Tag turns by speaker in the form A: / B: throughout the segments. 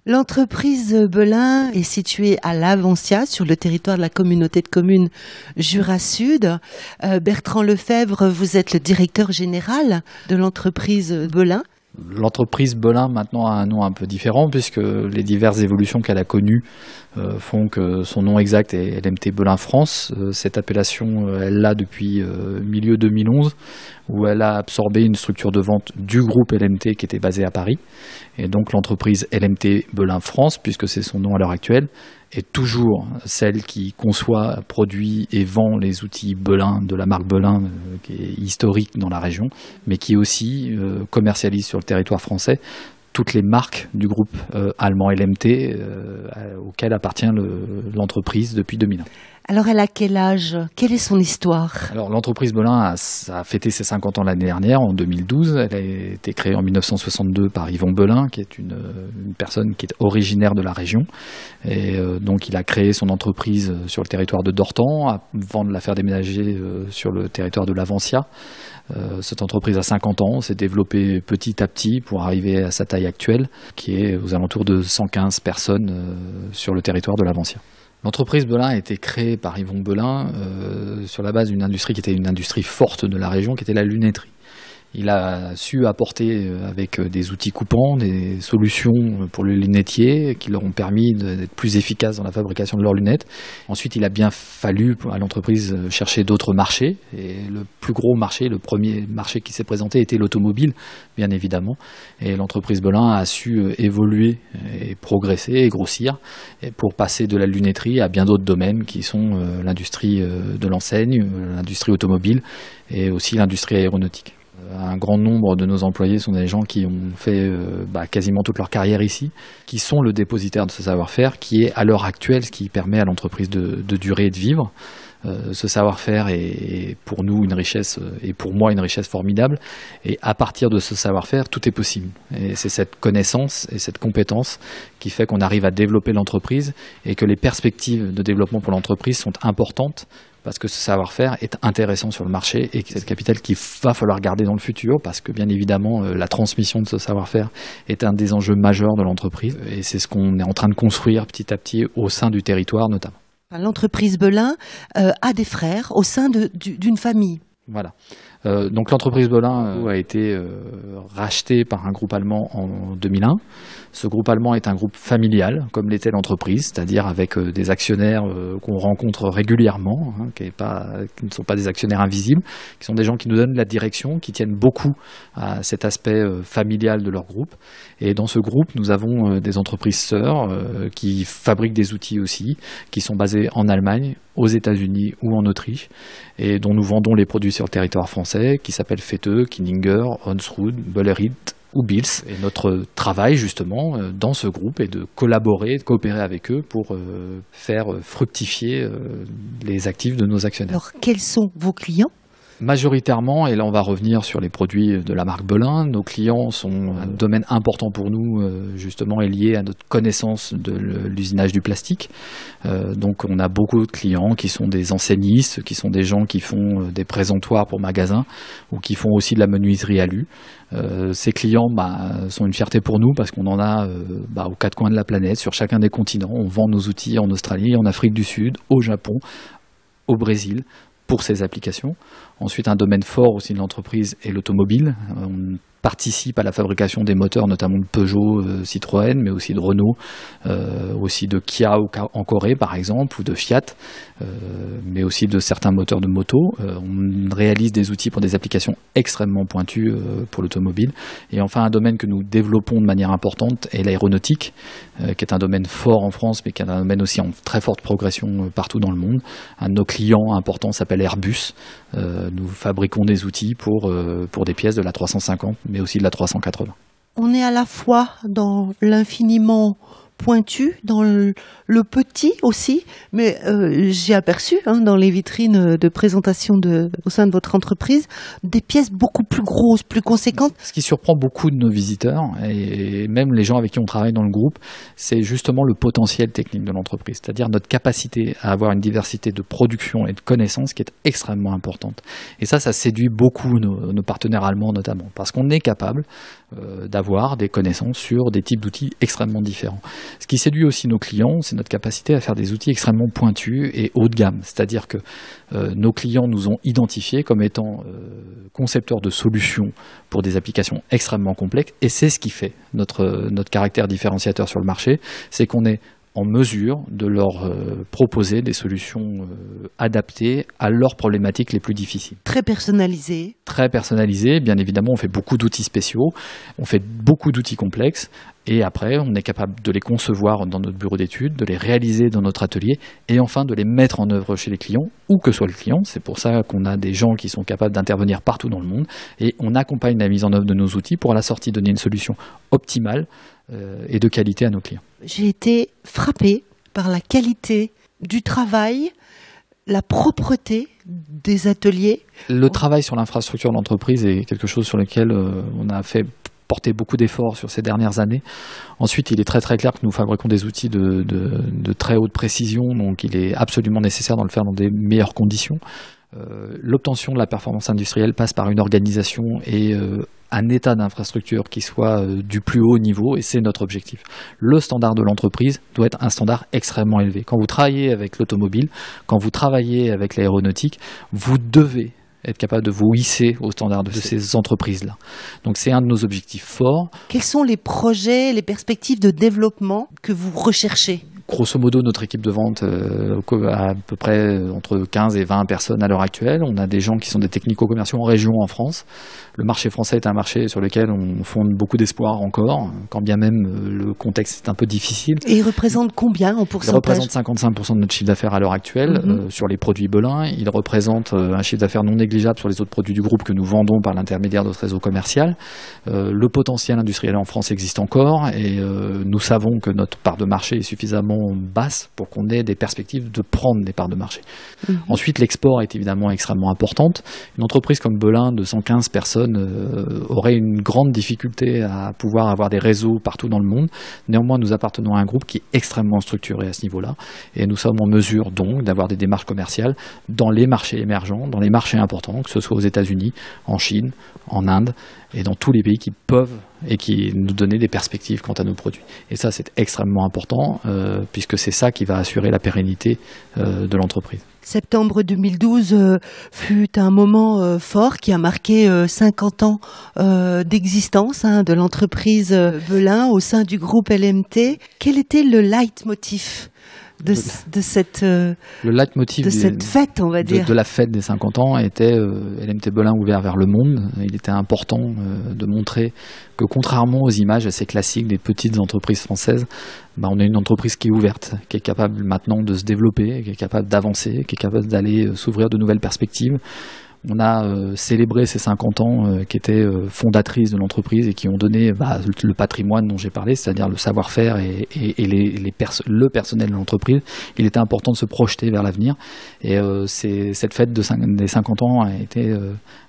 A: L'entreprise Belin est située à l'Avancia, sur le territoire de la communauté de communes Jura Sud. Bertrand Lefebvre, vous êtes le directeur général de l'entreprise Belin.
B: L'entreprise Belin maintenant a un nom un peu différent puisque les diverses évolutions qu'elle a connues font que son nom exact est LMT Belin France. Cette appellation, elle l'a depuis milieu 2011 où elle a absorbé une structure de vente du groupe LMT qui était basé à Paris. Et donc l'entreprise LMT Belin France, puisque c'est son nom à l'heure actuelle, est toujours celle qui conçoit, produit et vend les outils Belin de la marque Belin qui est historique dans la région, mais qui aussi commercialise sur le territoire français toutes les marques du groupe allemand LMT auquel appartient l'entreprise depuis 2001.
A: Alors elle a quel âge? Quelle est son histoire?
B: Alors l'entreprise Belin a fêté ses 50 ans l'année dernière, en 2012. Elle a été créée en 1962 par Yvon Belin, qui est une personne qui est originaire de la région. Et donc il a créé son entreprise sur le territoire de Dortan, avant de la faire déménager sur le territoire de l'Avancia. Cette entreprise a 50 ans, s'est développée petit à petit pour arriver à sa taille actuelle, qui est aux alentours de 115 personnes sur le territoire de l'Avancia. L'entreprise Belin a été créée par Yvon Belin sur la base d'une industrie qui était une industrie forte de la région, qui était la lunetterie. Il a su apporter avec des outils coupants, des solutions pour les lunettiers qui leur ont permis d'être plus efficaces dans la fabrication de leurs lunettes. Ensuite, il a bien fallu à l'entreprise chercher d'autres marchés. Et le plus gros marché, le premier marché qui s'est présenté était l'automobile, bien évidemment. Et l'entreprise Belin a su évoluer et progresser et grossir pour passer de la lunetterie à bien d'autres domaines qui sont l'industrie de l'enseigne, l'industrie automobile et aussi l'industrie aéronautique. Un grand nombre de nos employés sont des gens qui ont fait quasiment toute leur carrière ici, qui sont le dépositaire de ce savoir-faire, qui est à l'heure actuelle ce qui permet à l'entreprise de durer et de vivre. Ce savoir-faire est pour nous une richesse et pour moi une richesse formidable. Et à partir de ce savoir-faire, tout est possible. Et c'est cette connaissance et cette compétence qui fait qu'on arrive à développer l'entreprise et que les perspectives de développement pour l'entreprise sont importantes. Parce que ce savoir-faire est intéressant sur le marché et que c'est le capital qu'il va falloir garder dans le futur parce que bien évidemment la transmission de ce savoir-faire est un des enjeux majeurs de l'entreprise et c'est ce qu'on est en train de construire petit à petit au sein du territoire notamment.
A: L'entreprise Belin a des frères au sein d'une famille.
B: Voilà. Donc l'entreprise Belin a été rachetée par un groupe allemand en 2001. Ce groupe allemand est un groupe familial, comme l'était l'entreprise, c'est-à-dire avec des actionnaires qu'on rencontre régulièrement, qui ne sont pas des actionnaires invisibles, qui sont des gens qui nous donnent la direction, qui tiennent beaucoup à cet aspect familial de leur groupe. Et dans ce groupe, nous avons des entreprises sœurs qui fabriquent des outils aussi, qui sont basées en Allemagne, aux États-Unis ou en Autriche, et dont nous vendons les produits sur le territoire français, qui s'appellent Fetteux, Kininger, Honsrud, Böllerit ou Bils. Et notre travail, justement, dans ce groupe est de collaborer, de coopérer avec eux pour faire fructifier les actifs de nos actionnaires.
A: Alors, quels sont vos clients ?
B: Majoritairement, et là on va revenir sur les produits de la marque Belin, nos clients sont un domaine important pour nous, justement, est lié à notre connaissance de l'usinage du plastique. Donc on a beaucoup de clients qui sont des enseignistes, qui sont des gens qui font des présentoirs pour magasins ou qui font aussi de la menuiserie alu. Ces clients sont une fierté pour nous parce qu'on en a aux quatre coins de la planète, sur chacun des continents. On vend nos outils en Australie, en Afrique du Sud, au Japon, au Brésil, pour ces applications. Ensuite, un domaine fort aussi de l'entreprise est l'automobile. On participe à la fabrication des moteurs, notamment de Peugeot, Citroën, mais aussi de Renault, aussi de Kia en Corée, par exemple, ou de Fiat, mais aussi de certains moteurs de moto. On réalise des outils pour des applications extrêmement pointues pour l'automobile. Et enfin, un domaine que nous développons de manière importante est l'aéronautique, qui est un domaine fort en France, mais qui est un domaine aussi en très forte progression partout dans le monde. Un de nos clients importants s'appelle Airbus. Nous fabriquons des outils pour des pièces de la 350, mais aussi de la 380.
A: On est à la fois dans l'infiniment pointu dans le petit aussi, mais j'ai aperçu dans les vitrines de présentation au sein de votre entreprise des pièces beaucoup plus grosses, plus conséquentes.
B: Ce qui surprend beaucoup de nos visiteurs et même les gens avec qui on travaille dans le groupe, c'est justement le potentiel technique de l'entreprise, c'est-à-dire notre capacité à avoir une diversité de production et de connaissances qui est extrêmement importante. Et ça séduit beaucoup nos partenaires allemands notamment, parce qu'on est capable d'avoir des connaissances sur des types d'outils extrêmement différents. Ce qui séduit aussi nos clients, c'est notre capacité à faire des outils extrêmement pointus et haut de gamme. C'est-à-dire que nos clients nous ont identifiés comme étant concepteurs de solutions pour des applications extrêmement complexes. Et c'est ce qui fait notre caractère différenciateur sur le marché, c'est qu'on est en mesure de leur proposer des solutions adaptées à leurs problématiques les plus difficiles.
A: Très personnalisées.
B: Très personnalisées, bien évidemment, on fait beaucoup d'outils spéciaux, on fait beaucoup d'outils complexes, et après, on est capable de les concevoir dans notre bureau d'études, de les réaliser dans notre atelier, et enfin de les mettre en œuvre chez les clients, où que soit le client. C'est pour ça qu'on a des gens qui sont capables d'intervenir partout dans le monde, et on accompagne la mise en œuvre de nos outils pour à la sortie donner une solution optimale et de qualité à nos clients.
A: J'ai été frappée par la qualité du travail, la propreté des ateliers.
B: Le travail sur l'infrastructure de l'entreprise est quelque chose sur lequel on a fait porter beaucoup d'efforts sur ces dernières années. Ensuite, il est très très clair que nous fabriquons des outils de très haute précision, donc il est absolument nécessaire de le faire dans des meilleures conditions. L'obtention de la performance industrielle passe par une organisation et un état d'infrastructure qui soit du plus haut niveau, et c'est notre objectif. Le standard de l'entreprise doit être un standard extrêmement élevé. Quand vous travaillez avec l'automobile, quand vous travaillez avec l'aéronautique, vous devez être capable de vous hisser au standard de ces entreprises-là. Donc c'est un de nos objectifs forts.
A: Quels sont les projets, les perspectives de développement que vous recherchez ?
B: Grosso modo, notre équipe de vente a à peu près entre 15 et 20 personnes à l'heure actuelle. On a des gens qui sont des technico-commerciaux en région en France. Le marché français est un marché sur lequel on fonde beaucoup d'espoir encore, quand bien même le contexte est un peu difficile.
A: Et il représente combien en pourcentage ?
B: Il représente 55% de notre chiffre d'affaires à l'heure actuelle sur les produits Belin. Il représente un chiffre d'affaires non négligeable sur les autres produits du groupe que nous vendons par l'intermédiaire de notre réseau commercial. Le potentiel industriel en France existe encore et nous savons que notre part de marché est suffisamment basse pour qu'on ait des perspectives de prendre des parts de marché. Ensuite, l'export est évidemment extrêmement importante. Une entreprise comme Belin de 115 personnes aurait une grande difficulté à pouvoir avoir des réseaux partout dans le monde. Néanmoins, nous appartenons à un groupe qui est extrêmement structuré à ce niveau-là et nous sommes en mesure donc d'avoir des démarches commerciales dans les marchés émergents, dans les marchés importants, que ce soit aux États-Unis, en Chine, en Inde et dans tous les pays qui peuvent et qui nous donner des perspectives quant à nos produits. Et ça, c'est extrêmement important puisque c'est ça qui va assurer la pérennité de l'entreprise.
A: Septembre 2012 fut un moment fort qui a marqué 50 ans d'existence de l'entreprise Belin au sein du groupe LMT. Quel était le leitmotiv de cette fête, on va dire.
B: De la fête des 50 ans était LMT Belin ouvert vers le monde. Il était important de montrer que contrairement aux images assez classiques des petites entreprises françaises, on est une entreprise qui est ouverte, qui est capable maintenant de se développer, qui est capable d'avancer, qui est capable d'aller s'ouvrir de nouvelles perspectives. On a célébré ces 50 ans qui étaient fondatrices de l'entreprise et qui ont donné le patrimoine dont j'ai parlé, c'est-à-dire le savoir-faire et le personnel de l'entreprise. Il était important de se projeter vers l'avenir et cette fête des 50 ans a été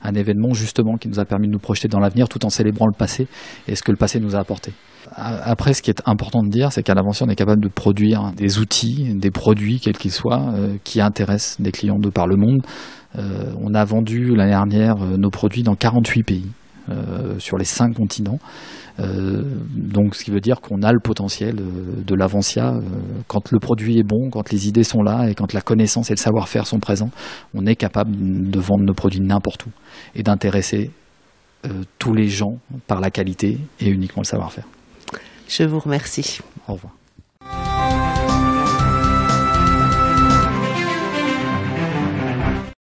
B: un événement justement qui nous a permis de nous projeter dans l'avenir tout en célébrant le passé et ce que le passé nous a apporté. Après, ce qui est important de dire, c'est qu'à l'Avancia, on est capable de produire des outils, des produits, quels qu'ils soient, qui intéressent des clients de par le monde. On a vendu l'année dernière nos produits dans 48 pays, sur les 5 continents. Donc, ce qui veut dire qu'on a le potentiel de l'Avancia. Quand le produit est bon, quand les idées sont là et quand la connaissance et le savoir-faire sont présents, on est capable de vendre nos produits n'importe où et d'intéresser tous les gens par la qualité et uniquement le savoir-faire.
A: Je vous remercie.
B: Au revoir.